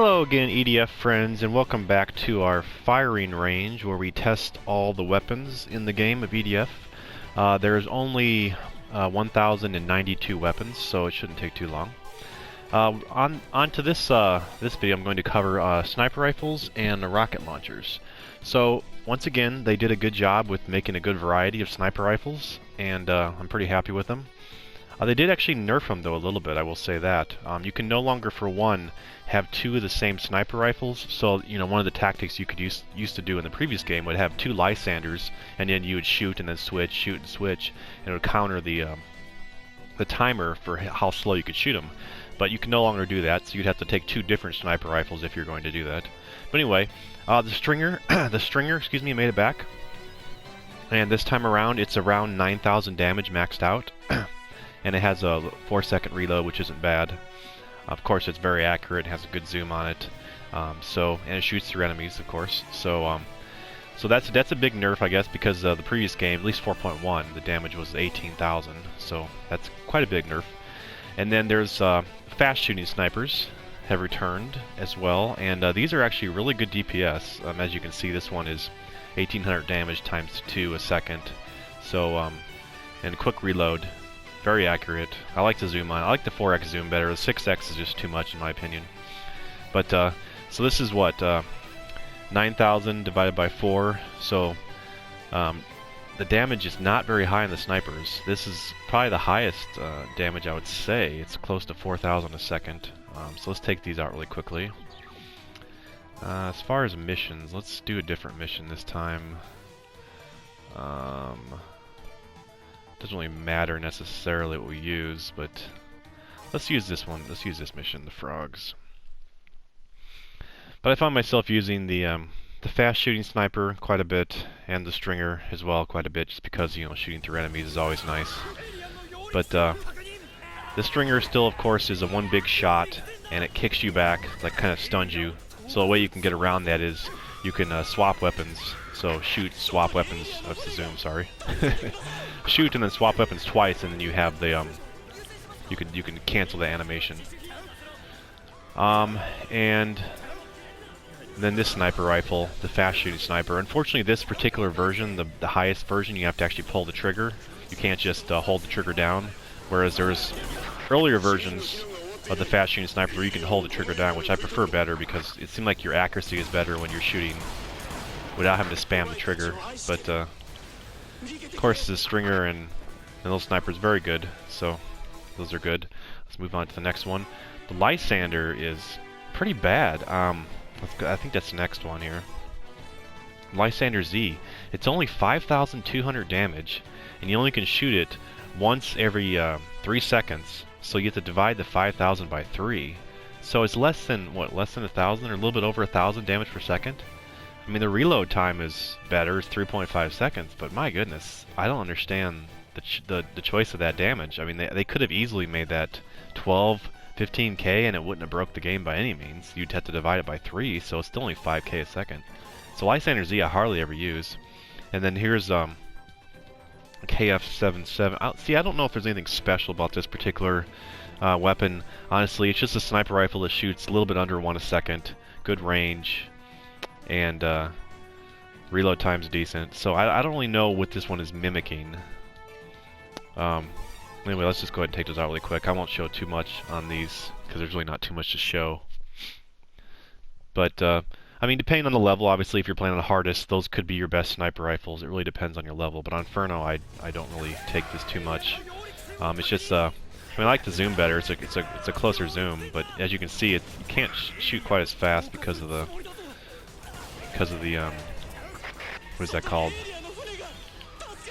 Hello again, EDF friends, and welcome back to our firing range where we test all the weapons in the game of EDF. There's only 1,092 weapons, so it shouldn't take too long. On to this video, I'm going to cover sniper rifles and rocket launchers. So once again, they did a good job with making a good variety of sniper rifles, and I'm pretty happy with them. They did actually nerf them though a little bit, I will say that. You can no longer, for one, have two of the same sniper rifles. So, you know, one of the tactics you could used to do in the previous game would have two Lysanders, and then you would shoot and then switch, shoot and switch, and it would counter the timer for how slow you could shoot them. But you can no longer do that, so you'd have to take two different sniper rifles if you're going to do that. But anyway, the Stringer, excuse me, made it back. And this time around, it's around 9,000 damage maxed out. And it has a 4-second reload, which isn't bad. Of course, it's very accurate, has a good zoom on it. And it shoots through enemies, of course. So that's a big nerf, I guess, because the previous game, at least 4.1, the damage was 18,000. So that's quite a big nerf. And then there's fast shooting snipers have returned as well, and these are actually really good DPS. As you can see, this one is 1,800 damage times 2 a second. So and quick reload. Very accurate. I like the zoom on. I like the 4x zoom better. The 6x is just too much in my opinion. But so this is what 9,000 divided by 4. So the damage is not very high on the snipers. This is probably the highest damage, I would say. It's close to 4,000 a second. So let's take these out really quickly. As far as missions, let's do a different mission this time. Doesn't really matter necessarily what we use, but let's use this one. Let's use this mission, the frogs. But I found myself using the fast shooting sniper quite a bit, and the Stringer as well quite a bit, just because, you know, shooting through enemies is always nice. But the Stringer still, of course, is a one big shot, and it kicks you back, like kind of stuns you. So the way you can get around that is you can swap weapons. So shoot, swap weapons. That's the zoom. Sorry. Shoot and then swap weapons twice, and then you have the you can cancel the animation. And then this sniper rifle, the fast shooting sniper. Unfortunately, this particular version, the highest version, you have to actually pull the trigger. You can't just hold the trigger down. Whereas there's earlier versions of the fast shooting sniper where you can hold the trigger down, which I prefer better because it seems like your accuracy is better when you're shooting without having to spam the trigger. But of course, the Stringer and those snipers very good, so those are good. Let's move on to the next one. The Lysander is pretty bad. I think that's the next one here. Lysander Z. It's only 5,200 damage, and you only can shoot it once every 3 seconds. So you have to divide the 5,000 by 3. So it's less than what? Less than 1,000, or a little bit over 1,000 damage per second. I mean, the reload time is better, it's 3.5 seconds, but my goodness, I don't understand the choice of that damage. I mean, they could have easily made that 12, 15k, and it wouldn't have broke the game by any means. You'd have to divide it by 3, so it's still only 5k a second. So Lysander Z I hardly ever use. And then here's KF-77. See, I don't know if there's anything special about this particular weapon. Honestly, it's just a sniper rifle that shoots a little bit under 1 a second, good range, and reload time's decent. So I don't really know what this one is mimicking. Anyway, let's just go ahead and take those out really quick. I won't show too much on these because there's really not too much to show. But I mean, depending on the level, obviously, if you're playing on the hardest, those could be your best sniper rifles. It really depends on your level. But on Inferno, I don't really take this too much. It's just I mean, I like the zoom better. It's a closer zoom, but as you can see, you can't shoot quite as fast because of the what is that called?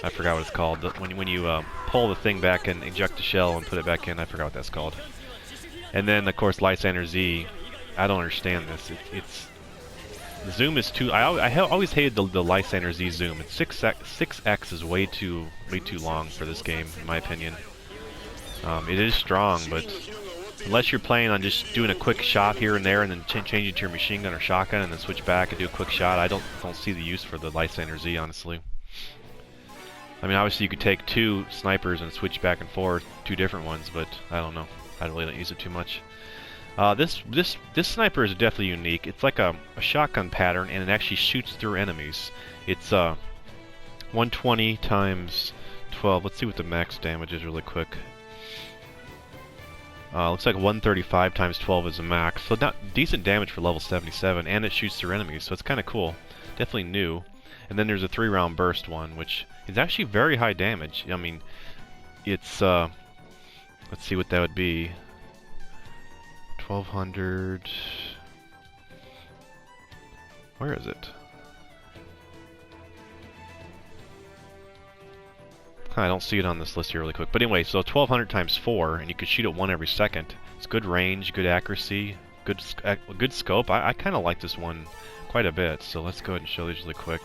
I forgot what it's called. When you pull the thing back and eject the shell and put it back in, I forgot what that's called. And then of course Lysander Z, I don't understand this. The zoom is too. I always hated the Lysander Z zoom. It's 6x is way too long for this game, in my opinion. It is strong, but unless you're playing on just doing a quick shot here and there, and then changing to your machine gun or shotgun, and then switch back and do a quick shot, I don't see the use for the Lysander Z, honestly. I mean, obviously you could take two snipers and switch back and forth, two different ones, but I don't know. I really don't use it too much. This sniper is definitely unique. It's like a shotgun pattern, and it actually shoots through enemies. It's 120 times 12. Let's see what the max damage is really quick. Looks like 135 times 12 is the max. So not decent damage for level 77, and it shoots through enemies, so it's kind of cool. Definitely new. And then there's a 3-round burst one, which is actually very high damage. I mean, it's let's see what that would be. 1200. Where is it? I don't see it on this list here really quick. But anyway, so 1200 times 4, and you could shoot it 1 every second. It's good range, good accuracy, good scope. I kind of like this one quite a bit, so let's go ahead and show these really quick.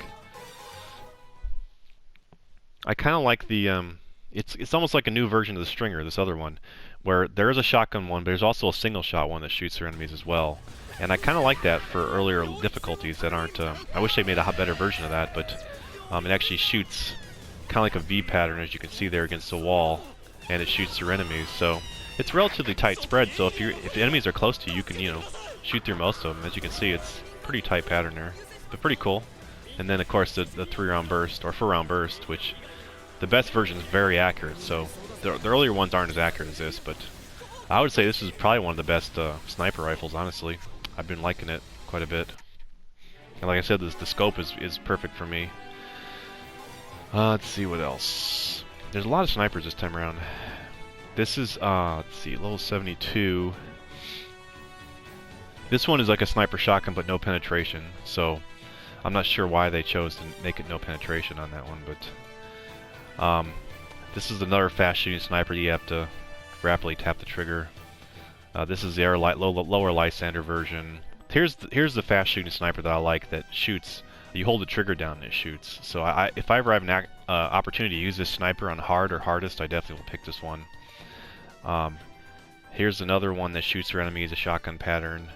I kind of like the, it's almost like a new version of the Stinger, this other one, where there is a shotgun one, but there's also a single shot one that shoots their enemies as well. And I kind of like that for earlier difficulties that aren't, I wish they made a better version of that, but it actually shoots kind of like a V pattern, as you can see there against the wall, and it shoots through enemies. So it's relatively tight spread, so if the enemies are close to you, you can, you know, shoot through most of them. As you can see, it's a pretty tight pattern there, but pretty cool. And then of course the 3-round burst, or 4-round burst, which the best version is very accurate, so the earlier ones aren't as accurate as this, but I would say this is probably one of the best sniper rifles, honestly. I've been liking it quite a bit. And like I said, the scope is perfect for me. Let's see what else. There's a lot of snipers this time around. This is, let's see, level 72. This one is like a sniper shotgun, but no penetration, so I'm not sure why they chose to make it no penetration on that one, but this is another fast shooting sniper. You have to rapidly tap the trigger. This is the lower Lysander version. Here's the fast shooting sniper that I like, that shoots. You hold the trigger down and it shoots. So if I ever have an opportunity to use this sniper on hard or hardest, I definitely will pick this one. Here's another one that shoots through enemies, a shotgun pattern.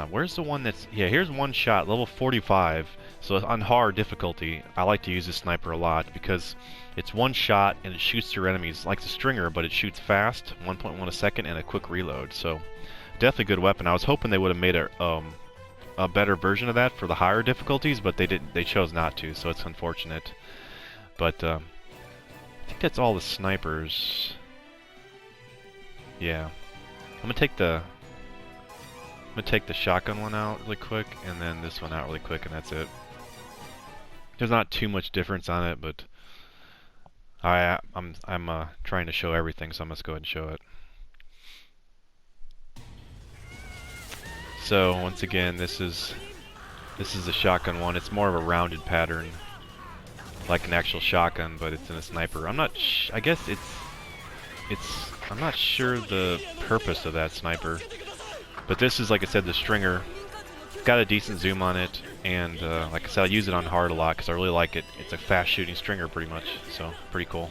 Where's the one that's... Yeah, here's one shot, level 45. So on hard difficulty, I like to use this sniper a lot because it's one shot and it shoots through enemies like the Stinger, but it shoots fast, 1.1 a second, and a quick reload. So definitely a good weapon. I was hoping they would have made a better version of that for the higher difficulties, but they didn't. They chose not to, so it's unfortunate. But I think that's all the snipers. Yeah, I'm gonna take the shotgun one out really quick, and then this one out really quick, and that's it. There's not too much difference on it, but I'm trying to show everything, so I must go ahead and show it. So once again, this is the shotgun one. It's more of a rounded pattern, like an actual shotgun, but it's in a sniper. I'm not. I guess I'm not sure the purpose of that sniper, but this is, like I said, the Stinger. It's got a decent zoom on it, and like I said, I use it on hard a lot because I really like it. It's a fast shooting Stinger pretty much, so pretty cool.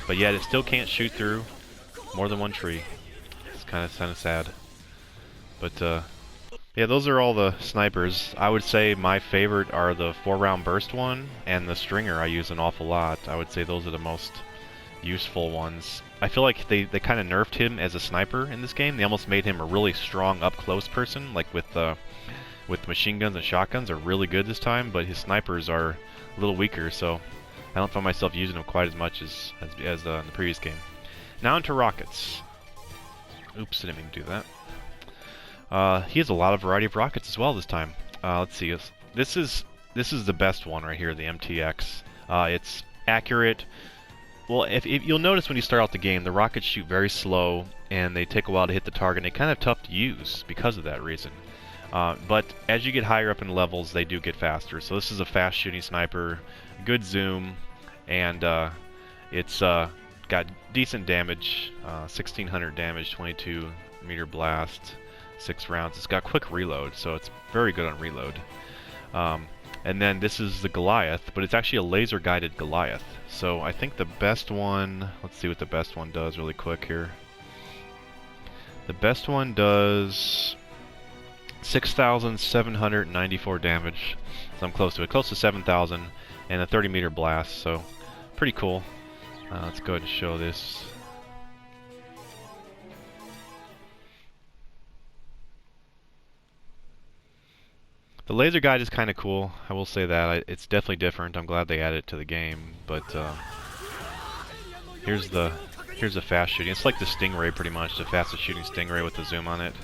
But yet it still can't shoot through more than one tree. It's kind of sad. But yeah, those are all the snipers. I would say my favorite are the 4-round burst one and the Stinger. I use an awful lot. I would say those are the most useful ones. I feel like they kind of nerfed him as a sniper in this game. They almost made him a really strong up-close person, like with machine guns and shotguns are really good this time, but his snipers are a little weaker, so I don't find myself using them quite as much as in the previous game. Now into rockets. Oops, I didn't mean to do that. He has a lot of variety of rockets as well this time. Let's see. This is the best one right here, the MTX. It's accurate. Well, if you'll notice when you start out the game, the rockets shoot very slow and they take a while to hit the target. And they're kind of tough to use because of that reason. But as you get higher up in levels, they do get faster. So this is a fast shooting sniper, good zoom, and it's got decent damage, 1600 damage, 22 meter blast. 6 rounds. It's got quick reload, so it's very good on reload. And then this is the Goliath, but it's actually a laser guided Goliath. So I think the best one, let's see what the best one does really quick here. The best one does 6,794 damage. So I'm close to it, close to 7,000, and a 30 meter blast, so pretty cool. Let's go ahead and show this. The laser guide is kind of cool. I will say that. It's definitely different. I'm glad they added it to the game. But here's the fast shooting. It's like the Stingray pretty much, the fastest shooting Stingray with the zoom on it.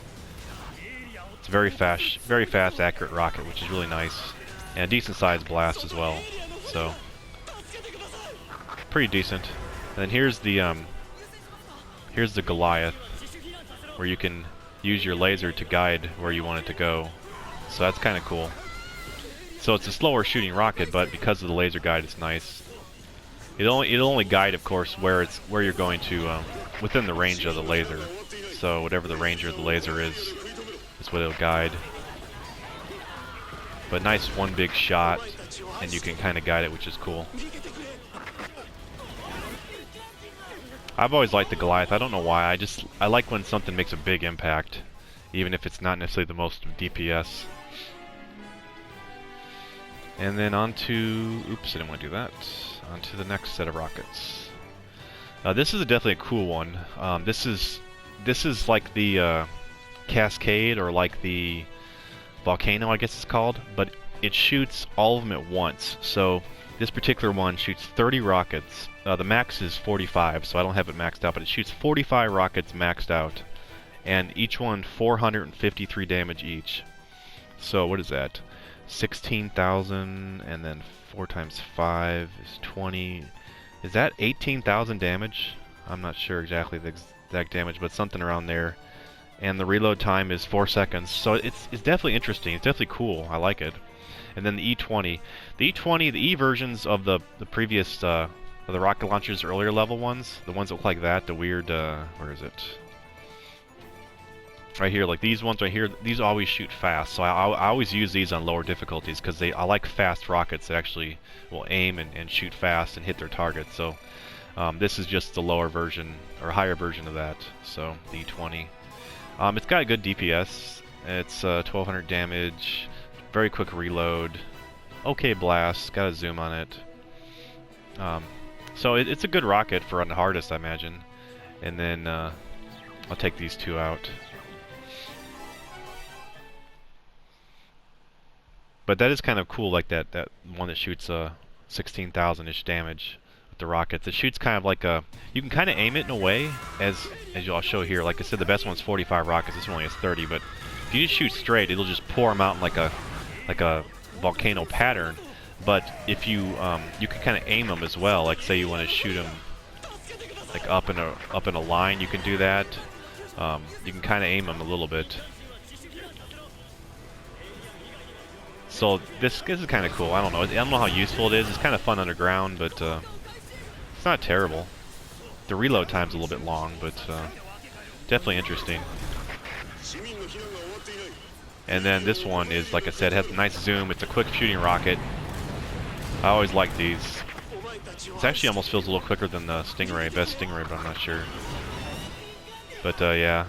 It's a very fast, accurate rocket, which is really nice, and a decent sized blast as well. So pretty decent. And then here's the Goliath, where you can use your laser to guide where you want it to go. So that's kind of cool. So it's a slower shooting rocket, but because of the laser guide, it's nice. It'll only guide, of course, where you're going to within the range of the laser. So whatever the range of the laser is what it'll guide. But nice one big shot, and you can kind of guide it, which is cool. I've always liked the Goliath. I don't know why. I like when something makes a big impact, even if it's not necessarily the most DPS. And then oops, I didn't want to do that. On to the next set of rockets. This is definitely a cool one. This is like the Cascade, or like the Volcano, I guess it's called, but it shoots all of them at once. So this particular one shoots 30 rockets. The max is 45, so I don't have it maxed out, but it shoots 45 rockets maxed out, and each one 453 damage each. So what is that? 16,000, and then 4 times 5 is 20. Is that 18,000 damage? I'm not sure exactly the exact damage, but something around there. And the reload time is 4 seconds. So it's definitely interesting. It's definitely cool. I like it. And then the E20. The E versions of the previous of the rocket launchers, earlier level ones, the ones that look like that, the weird where is it? Right here, like these ones right here, these always shoot fast. So I always use these on lower difficulties because I like fast rockets that actually will aim and shoot fast and hit their targets. So this is just the lower version or higher version of that. So the E20. It's got a good DPS. It's 1200 damage, very quick reload, okay blast, got a zoom on it. So it's a good rocket for on the hardest, I imagine. And then I'll take these two out. But that is kind of cool, like that one that shoots 16,000-ish damage with the rockets. It shoots kind of like you can kind of aim it in a way, as I'll show here. Like I said, the best one's 45 rockets. This one only has 30, but if you just shoot straight, it'll just pour them out in like a volcano pattern. But if you can kind of aim them as well. Like say you want to shoot them like up in a line, you can do that. You can kind of aim them a little bit. So this is kind of cool. I don't know how useful it is. It's kind of fun underground, but it's not terrible. The reload time's a little bit long, but definitely interesting. And then this one is, like I said, has a nice zoom. It's a quick shooting rocket. I always like these. It actually almost feels a little quicker than the Stingray, best Stingray, but I'm not sure. But yeah.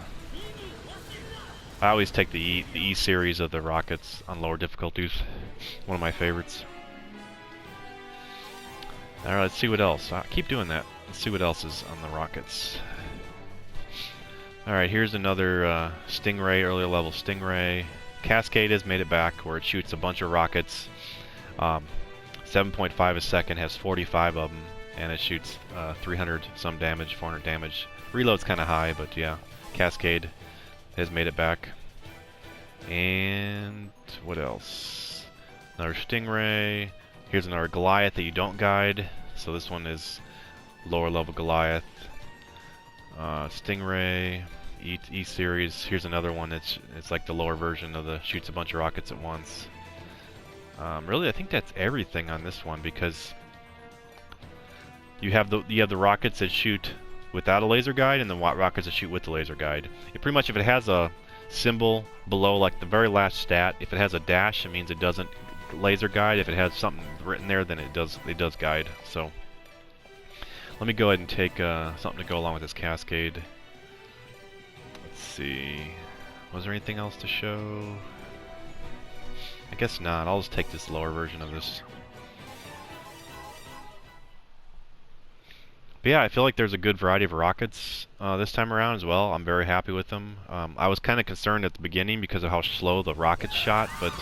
I always take the E series of the rockets on lower difficulties. One of my favorites. Alright, let's see what else. Keep doing that. Let's see what else is on the rockets. Alright, here's another Stingray, earlier level Stingray. Cascade has made it back, where it shoots a bunch of rockets. 7.5 a second, has 45 of them, and it shoots 300 some damage, 400 damage. Reload's kind of high, but yeah, Cascade has made it back. And what else? Another Stingray. Here's another Goliath that you don't guide. So this one is lower level Goliath. Stingray, E series. Here's another one that's like the lower version of the shoots a bunch of rockets at once. Really, I think that's everything on this one, because you have the rockets that shoot without a laser guide, and the rockets that shoot with the laser guide. Pretty much, if it has a symbol below, like the very last stat, if it has a dash, it means it doesn't laser guide. If it has something written there, then it does guide. So let me go ahead and take something to go along with this Cascade. Let's see. Was there anything else to show? I guess not. I'll just take this lower version of this. But yeah, I feel like there's a good variety of rockets this time around as well. I'm very happy with them. I was kind of concerned at the beginning because of how slow the rockets shot, but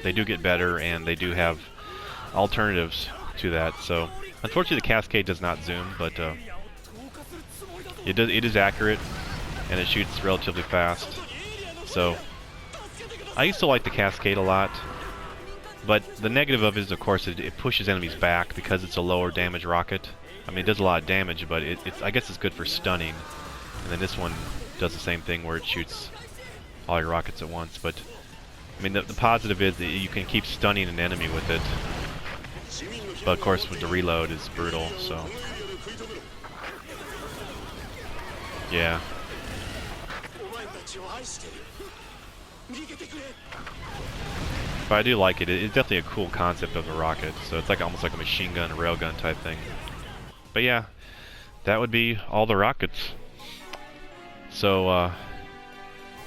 they do get better, and they do have alternatives to that. So unfortunately the Cascade does not zoom, but it is accurate, and it shoots relatively fast. So I used to like the Cascade a lot, but the negative of it is, of course, it pushes enemies back because it's a lower damage rocket. I mean, it does a lot of damage, but I guess it's good for stunning. And then this one does the same thing where it shoots all your rockets at once. But I mean, the positive is that you can keep stunning an enemy with it. But of course, with the reload is brutal. So yeah. But I do like it. It's definitely a cool concept of a rocket. So it's like almost like a machine gun, a railgun type thing. But yeah, that would be all the rockets. So, like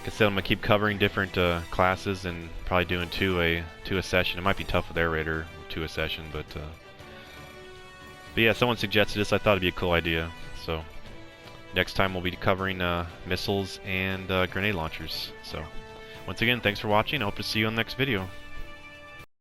I said, I'm gonna keep covering different classes and probably doing two a session. It might be tough with Air Raider, 2 a session, but yeah, someone suggested this. I thought it'd be a cool idea. So next time we'll be covering missiles and grenade launchers. So once again, thanks for watching. I hope to see you on the next video.